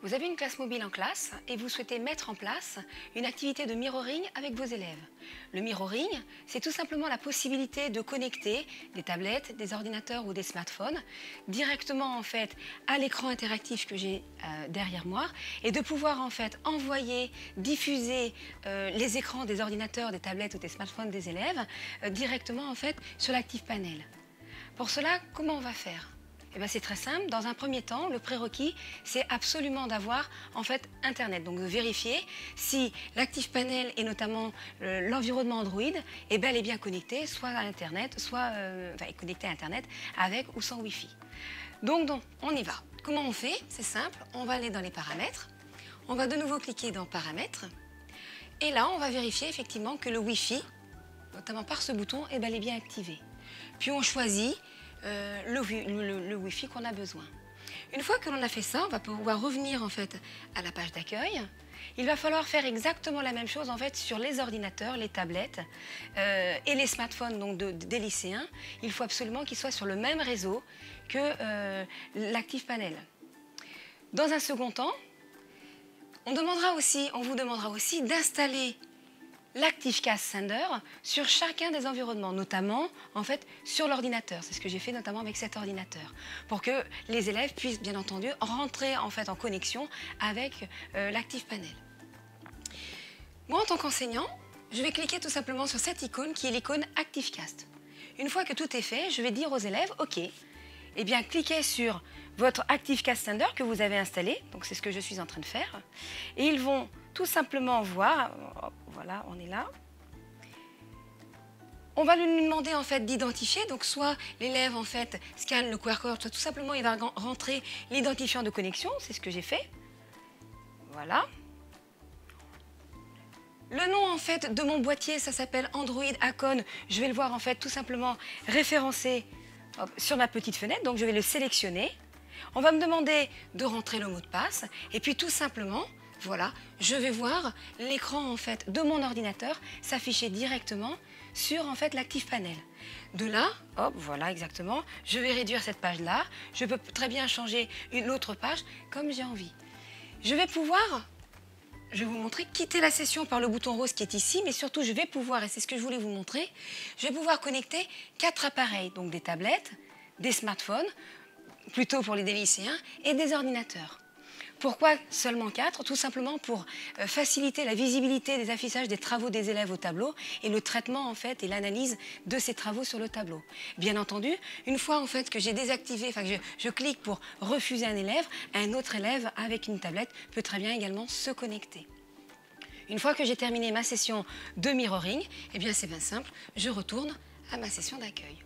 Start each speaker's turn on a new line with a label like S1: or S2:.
S1: Vous avez une classe mobile en classe et vous souhaitez mettre en place une activité de mirroring avec vos élèves. Le mirroring, c'est tout simplement la possibilité de connecter des tablettes, des ordinateurs ou des smartphones directement en fait à l'écran interactif que j'ai derrière moi et de pouvoir en fait envoyer, diffuser les écrans des ordinateurs, des tablettes ou des smartphones des élèves directement en fait sur l'ActivePanel. Pour cela, comment on va faire ? Eh bien, c'est très simple. Dans un premier temps, le prérequis, c'est absolument d'avoir en fait Internet. Donc de vérifier si l'ActivePanel et notamment l'environnement Android est bel et bien connecté, soit à Internet, soit est connecté à Internet avec ou sans Wi-Fi. Donc on y va. Comment on fait? C'est simple. On va aller dans les paramètres. On va de nouveau cliquer dans Paramètres. Et là, on va vérifier effectivement que le Wi-Fi, notamment par ce bouton, est bel et bien activé. Puis on choisit le Wi-Fi qu'on a besoin. Une fois que l'on a fait ça, on va pouvoir revenir en fait à la page d'accueil. Il va falloir faire exactement la même chose en fait sur les ordinateurs, les tablettes et les smartphones donc des lycéens. Il faut absolument qu'ils soient sur le même réseau que l'ActivePanel. Dans un second temps, on vous demandera aussi d'installer l'ActiveCast Sender sur chacun des environnements, notamment en fait sur l'ordinateur. C'est ce que j'ai fait notamment avec cet ordinateur, pour que les élèves puissent bien entendu rentrer en fait en connexion avec l'ActivePanel. Moi, en tant qu'enseignant, je vais cliquer tout simplement sur cette icône qui est l'icône ActiveCast. Une fois que tout est fait, je vais dire aux élèves, OK, eh bien cliquez sur votre ActiveCast Sender que vous avez installé, donc c'est ce que je suis en train de faire, et ils vont tout simplement voir, voilà, on est là. On va lui demander en fait d'identifier, donc soit l'élève en fait scanne le QR code, soit tout simplement il va rentrer l'identifiant de connexion, c'est ce que j'ai fait. Voilà. Le nom en fait de mon boîtier, ça s'appelle Android Acon. Je vais le voir en fait tout simplement référencé sur ma petite fenêtre, donc je vais le sélectionner. On va me demander de rentrer le mot de passe et puis tout simplement, voilà, je vais voir l'écran en fait de mon ordinateur s'afficher directement sur en fait l'ActivePanel. De là, hop, voilà exactement, je vais réduire cette page-là. Je peux très bien changer une autre page comme j'ai envie. Je vais pouvoir, je vais vous montrer, quitter la session par le bouton rose qui est ici, mais surtout je vais pouvoir, et c'est ce que je voulais vous montrer, je vais pouvoir connecter 4 appareils, donc des tablettes, des smartphones, plutôt pour les lycéens, et des ordinateurs. Pourquoi seulement 4? Tout simplement pour faciliter la visibilité des affichages des travaux des élèves au tableau et le traitement en fait et l'analyse de ces travaux sur le tableau. Bien entendu, une fois en fait que j'ai désactivé, enfin que je clique pour refuser un autre élève avec une tablette peut très bien également se connecter. Une fois que j'ai terminé ma session de mirroring, eh bien c'est bien simple, je retourne à ma session d'accueil.